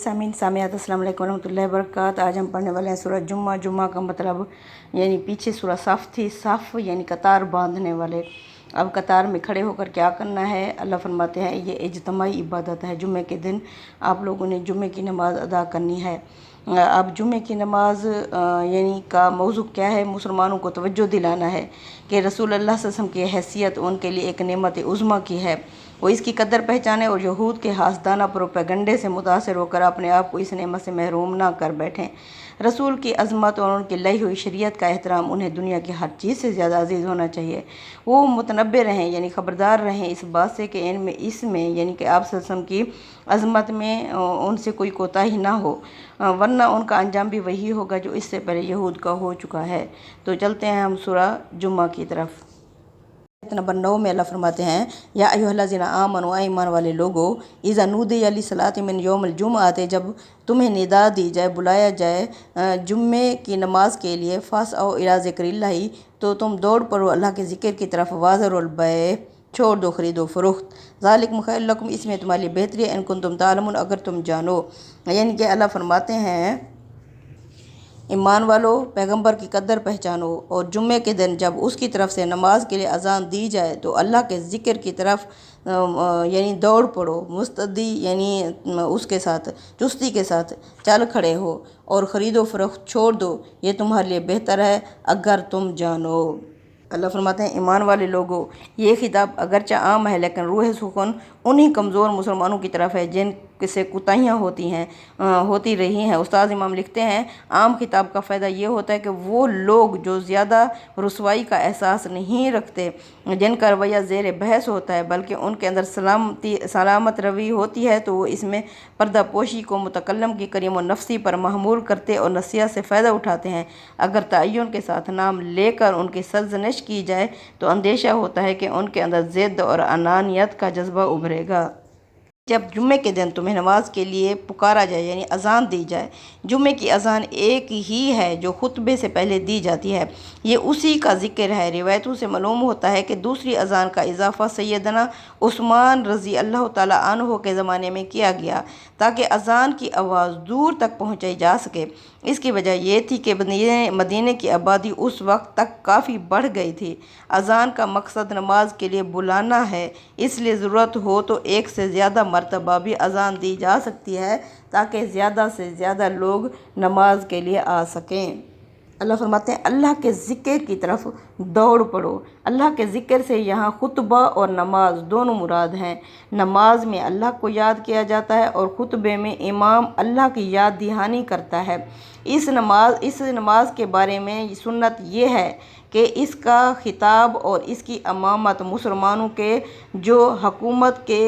सामीन सामियात अस्सलाम वालेकुम रहमतुल्लाहि व बरकात। आज हम पढ़ने वाले हैं सूरह जुम्मा। जुम्मा का मतलब यानी पीछे सूरह साफ़ थी, साफ़ यानी कतार बांधने वाले। अब कतार में खड़े होकर क्या करना है, अल्लाह फरमाते हैं ये इज्तिमाई इबादत है। जुम्मे के दिन आप लोगों ने जुम्मे की नमाज़ अदा करनी है। अब जुम्मे की नमाज यानी का मौजू क्या है, मुसलमानों को तवज्जो दिलाना है कि रसूल अल्लाह सल्लल्लाहु अलैहि वसल्लम की हैसियत उनके लिए एक नेमत उज़्मा की है, वो इसकी कदर पहचाने और यहूद के हासदाना प्रोपेगंडे से मुतासर होकर अपने आप को इस नेमत से महरूम ना कर बैठें। रसूल की अज़मत और उनकी लाई हुई शरीयत का एहतराम उन्हें दुनिया की हर चीज़ से ज़्यादा अजीज़ होना चाहिए। वो मुतनब्बे रहें यानी ख़बरदार रहें इस बात से कि इसमें यानी कि आप सल्लल्लाहु अलैहि वसल्लम की अज़मत में उनसे कोई कोताही ना हो, वरना उनका अंजाम भी वही होगा जो इससे पहले यहूद का हो चुका है। तो चलते हैं हम सूरह जुम्मा की तरफ। नंबर 9 में अल्लाह फरमाते हैं या अय्युहल्लज़ीना आमनू, ईमान वाले लोगो, इज़ा नूदिया लिस्सलाति मिन यौमिल जुमअति, जब तुम्हें निदा दी जाए, बुलाया जाए जुम्मे की नमाज के लिए, फ़स्अऊ इला ज़िक्रिल्लाहि, तो तुम दौड़ पड़ो अल्लाह के ज़िक्र की तरफ, वाज़रुल बैअ, छोड़ दो खरीदो फरोख्त, ज़ालिकुम खैरुल लकुम, इसमें तुम्हारे लिए बेहतरी है, इन कुंतुम तालमून, अगर तुम जानो। यानी कि अल्लाह फरमाते हैं ईमान वालों, पैगंबर की कदर पहचानो और जुम्मे के दिन जब उसकी तरफ से नमाज के लिए अजान दी जाए तो अल्लाह के ज़िक्र की तरफ यानी दौड़ पड़ो, मुस्तदी यानी उसके साथ चुस्ती के साथ चल खड़े हो और ख़रीदो फ़रोख्त छोड़ दो, ये तुम्हारे लिए बेहतर है अगर तुम जानो। अल्लाह फरमाते हैं ईमान वाले लोगों, ये खिताब अगरचा आम है लेकिन रूह सुकून उन्हीं कमज़ोर मुसलमानों की तरफ है जिन से कोताहियाँ होती रही हैं। उस्ताद इमाम लिखते हैं आम खिताब का फ़ायदा ये होता है कि वो लोग जो ज़्यादा रुसवाई का एहसास नहीं रखते, जिनका रवैया ज़ेर बहस होता है, बल्कि उनके अंदर सलामत रवि होती है, तो वो इसमें पर्दा पोशी को मुतकल्लम की करीम नफ्सी पर महमूल करते और नसीहत से फ़ायदा उठाते हैं। अगर तय्युन के साथ नाम लेकर उनकी सरज़निश की जाए तो अंदेशा होता है कि उनके अंदर ज़िद और अनानियत का जज्बा उभरेगा। जब जुम्मे के दिन तुम्हें नमाज के लिए पुकारा जाए यानी अज़ान दी जाए, जुम्मे की अज़ान एक ही है जो खुतबे से पहले दी जाती है, ये उसी का ज़िक्र है। रिवायतों से मालूम होता है कि दूसरी अज़ान का इजाफ़ा सैयदना उस्मान रज़ी अल्लाह ताला अन्हु के ज़माने में किया गया ताकि अज़ान की आवाज़ दूर तक पहुँचाई जा सके। इसकी वजह ये थी कि मदीने की आबादी उस वक्त तक काफ़ी बढ़ गई थी। अज़ान का मकसद नमाज के लिए बुलाना है, इसलिए ज़रूरत हो तो एक से ज़्यादा मरतबा भी अज़ान दी जा सकती है ताकि ज़्यादा से ज़्यादा लोग नमाज के लिए आ सकें। अल्लाह फरमाते हैं अल्लाह के ज़िक्र की तरफ दौड़ पड़ो। अल्लाह के ज़िक्र से यहाँ खुतबा और नमाज दोनों मुराद हैं। नमाज में अल्लाह को याद किया जाता है और खुतबे में इमाम अल्लाह की याद दहानी करता है। इस नमाज के बारे में सुन्नत ये है कि इसका खिताब और इसकी अमामत मुसलमानों के जो हुकूमत के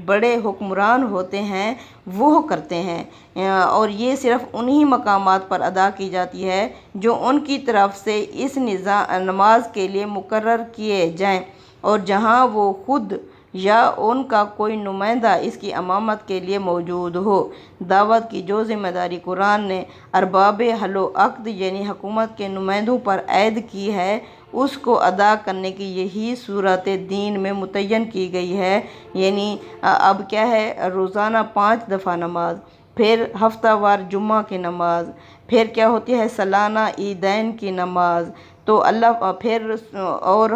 बड़े हुक्मरान होते हैं वो करते हैं और ये सिर्फ़ उन्हीं मकामात पर अदा की जाती है जो उनकी तरफ से इस नमाज के लिए मुकर्रर किए जाएं और जहां वो खुद या उनका कोई नुमाइंदा इसकी अमामत के लिए मौजूद हो। दावत की जो ज़िम्मेदारी कुरान ने अरबाब हलो अक़्द यानी हुकूमत के नुमाइंदों पर ऐद की है, उसको अदा करने की यही सूरत दीन में मुतय्यन की गई है। यानी अब क्या है, रोज़ाना 5 दफ़ा नमाज, फिर हफ्तावार जुम्मा की नमाज, फिर क्या होती है सालाना ईदैन की नमाज, तो अल्लाह फिर और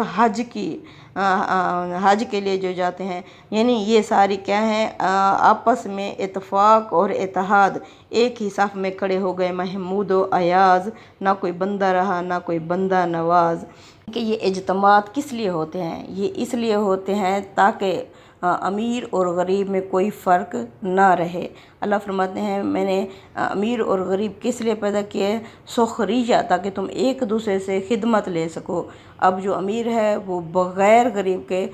हज के लिए जो जाते हैं, यानी ये सारी क्या हैं आपस में इत्तेफाक और इत्तेहाद, एक ही साफ़ में खड़े हो गए महमूद व अयाज़, ना कोई बंदा रहा ना कोई बंदा नवाज। कि ये इज्तिमात किस लिए होते हैं, ये इसलिए होते हैं ताकि अमीर और गरीब में कोई फ़र्क ना रहे। अल्लाह फरमाते हैं मैंने अमीर और गरीब किस लिए पैदा किए, सुखरिया, ताकि तुम एक दूसरे से खिदमत ले सको। अब जो अमीर है वो बग़ैर गरीब के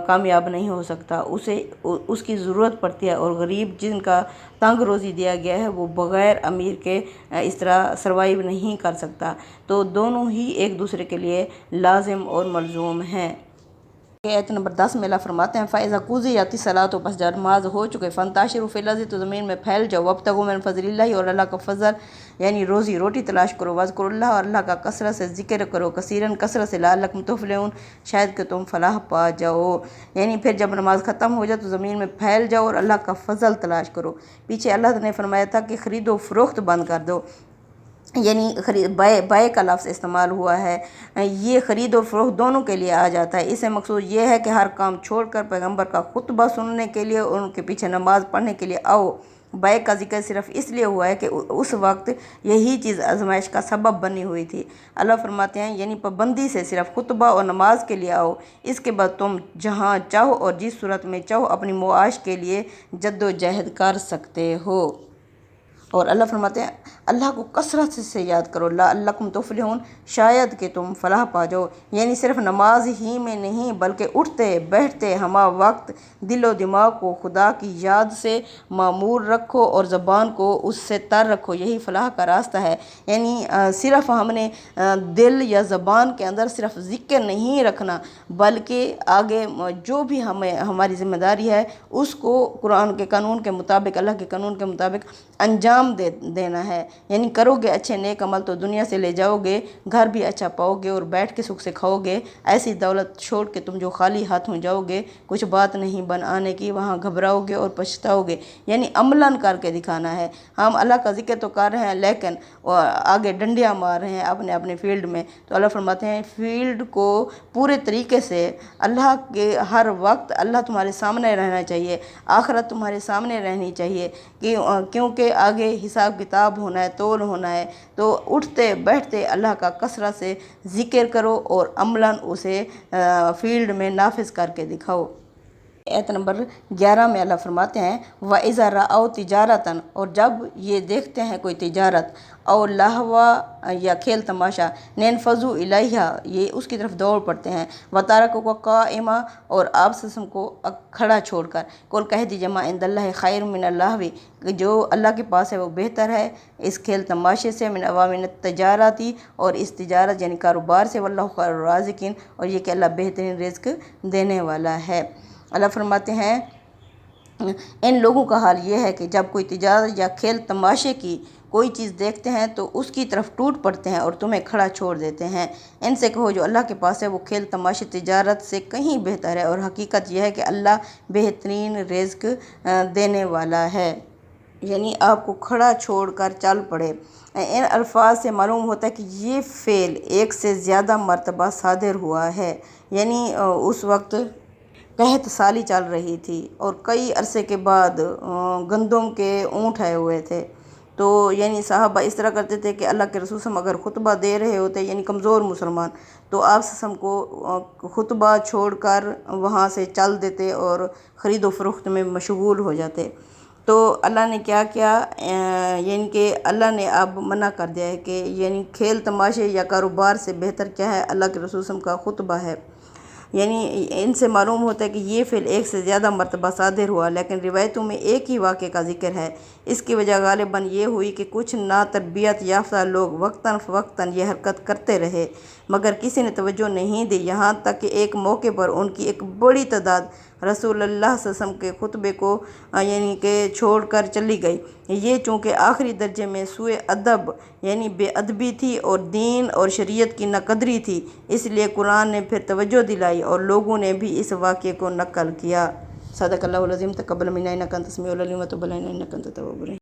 कामयाब नहीं हो सकता, उसकी ज़रूरत पड़ती है, और गरीब जिनका तंग रोज़ी दिया गया है वो बग़ैर अमीर के इस तरह सर्वाइव नहीं कर सकता। तो दोनों ही एक दूसरे के लिए लाजिम और मलज़ूम हैं। आयत नंबर 10 में अल्लाह फरमाते हैं फ़ैज़ा क़ुज़ियति सलातो, बस जब नमाज हो चुके, फ़ंताशिरू फ़िल अर्ज़ि, तो ज़मीन में फैल जाओ, वब्तगू मिन फ़ज़लिल्लाहि, और अल्लाह का फ़ज़ल यानी रोज़ी रोटी तलाश करो, वज़्कुरुल्लाह, और अल्लाह का कसरत से ज़िक्र करो, कसीरन कसरत से, लअल्लकुम तुफ़्लिहून, शायद कि तुम फलाह पा जाओ। यानी फिर जब नमाज ख़त्म हो जाए तो ज़मीन में फैल जाओ और अल्लाह का फ़ज़ल तलाश करो। पीछे अल्लाह ने फरमाया था कि ख़रीदो फ़रोख्त बंद कर दो, यानी बाय का लफ्ज़ इस्तेमाल हुआ है। ये ख़रीद और फ़रोख्त दोनों के लिए आ जाता है। इससे मकसूद ये है कि हर काम छोड़कर पैगंबर का खुतबा सुनने के लिए और उनके पीछे नमाज़ पढ़ने के लिए आओ। बाय का जिक्र सिर्फ इसलिए हुआ है कि उस वक्त यही चीज़ आजमाइश का सबब बनी हुई थी। अल्लाह फरमाते हैं यानी पाबंदी से सिर्फ खुतबा और नमाज के लिए आओ, इसके बाद तुम जहाँ चाहो और जिस सूरत में चाहो अपनी मुआश के लिए जद्दोजहद कर सकते हो। और अल्लाह फरमाते हैं अल्लाह को कसरत से याद करो, लअल्लकुम तुफ़्लिहून, शायद कि तुम फलाह पा जाओ। यानी सिर्फ नमाज ही में नहीं बल्कि उठते बैठते हमा वक्त दिल व दिमाग को खुदा की याद से मामूर रखो और ज़बान को उससे तर रखो, यही फलाह का रास्ता है। यानी सिर्फ हमने दिल या ज़बान के अंदर सिर्फ ज़िक्र नहीं रखना, बल्कि आगे जो भी हमारी ज़िम्मेदारी है उसको कुरान के कानून के मुताबिक, अल्लाह के कानून के मुताबिक अंजाम देना है। यानी करोगे अच्छे नेक अमल तो दुनिया से ले जाओगे, घर भी अच्छा पाओगे और बैठ के सुख से खाओगे। ऐसी दौलत छोड़ के तुम जो खाली हाथों जाओगे, कुछ बात नहीं बन आने की, वहाँ घबराओगे और पछताओगे। यानी अमलन करके दिखाना है। हम अल्लाह का जिक्र तो कर रहे हैं लेकिन आगे डंडियाँ मार रहे हैं अपने अपने फील्ड में। तो अल्लाह फरमाते हैं फील्ड को पूरे तरीके से अल्लाह के हर वक्त अल्लाह तुम्हारे सामने रहना चाहिए, आखिरत तुम्हारे सामने रहनी चाहिए क्योंकि आगे हिसाब किताब होना है, तोल होना है। तो उठते बैठते अल्लाह का कसरत से ज़िक्र करो और अमलन उसे फील्ड में नाफिज करके दिखाओ। आयत नंबर 11 में अल्लाह फरमाते हैं व इज़ा रअौ तिजारतन, और जब ये देखते हैं कोई तिजारत और लहवा या खेल तमाशा, ननफज़ू इलैहा, ये उसकी तरफ दौड़ पड़ते हैं, व तारकुका काइमा, और आप ससम को खड़ा छोड़कर, कुल कह दीजिए मा इंदल्लाहि खैर मिनल लहवी, जो अल्लाह के पास है वो बेहतर है इस खेल तमाशे से, मिन अवामिन तजारती, और इस तिजारत यानी कारोबार से, वल्लाहु खैरुर राज़िकीन, और ये कि अल्लाह बेहतरीन रिज़्क देने वाला है। अल्लाह फरमाते हैं इन लोगों का हाल ये है कि जब कोई तिजारत या खेल तमाशे की कोई चीज़ देखते हैं तो उसकी तरफ टूट पड़ते हैं और तुम्हें खड़ा छोड़ देते हैं। इनसे कहो जो अल्लाह के पास है वो खेल तमाशे तिजारत से कहीं बेहतर है, और हकीकत यह है कि अल्लाह बेहतरीन रिज़्क देने वाला है। यानी आपको खड़ा छोड़कर चल पड़े। इन अल्फाज से मालूम होता है कि ये फ़ेल एक से ज़्यादा मरतबा सादिर हुआ है। यानी उस वक्त कहत साली चल रही थी और कई अरसे के बाद गंदम के ऊँट आए हुए थे। तो यानी साहबा इस तरह करते थे कि अल्लाह के रसूल सम अगर खुतबा दे रहे होते, यानी कमज़ोर मुसलमान, तो आप सम को खुतबा छोड़कर वहाँ से चल देते और ख़रीदो फ़रोख्त में मशगूल हो जाते। तो अल्लाह ने क्या किया, यानी कि अल्लाह ने अब मना कर दिया है कि यानी खेल तमाशे या कारोबार से बेहतर क्या है, अल्लाह के रसूल सम का खुतबा है। यानी इनसे मालूम होता है कि ये फ़िल एक से ज़्यादा मरतबा सादिर हुआ, लेकिन रिवायतों में एक ही वाक़े का जिक्र है। इसकी वजह गालिबन ये हुई कि कुछ ना तरबियत याफ्ता लोग वक्तन फ़वक्तन ये हरकत करते रहे मगर किसी ने तवज्जो नहीं दी, यहाँ तक कि एक मौके पर उनकी एक बड़ी तादाद रसूलुल्लाह सल्लल्लाहु अलैहि वसल्लम के खुतबे को यानी कि छोड़ कर चली गई। ये चूँकि आखिरी दर्जे में सुए अदब यानी बेअदबी थी और दीन और शरीयत की नकदरी थी, इसलिए कुरान ने फिर तवज्जो दिलाई और लोगों ने भी इस वाक़े को नकल किया। सदक़ल्लाहुल अज़ीम। तक़ब्बल मिन्ना इन्नका अंतस समीउल अलीम व तुब अलैना इन्नका अंतत तव्वाबुर रहीम।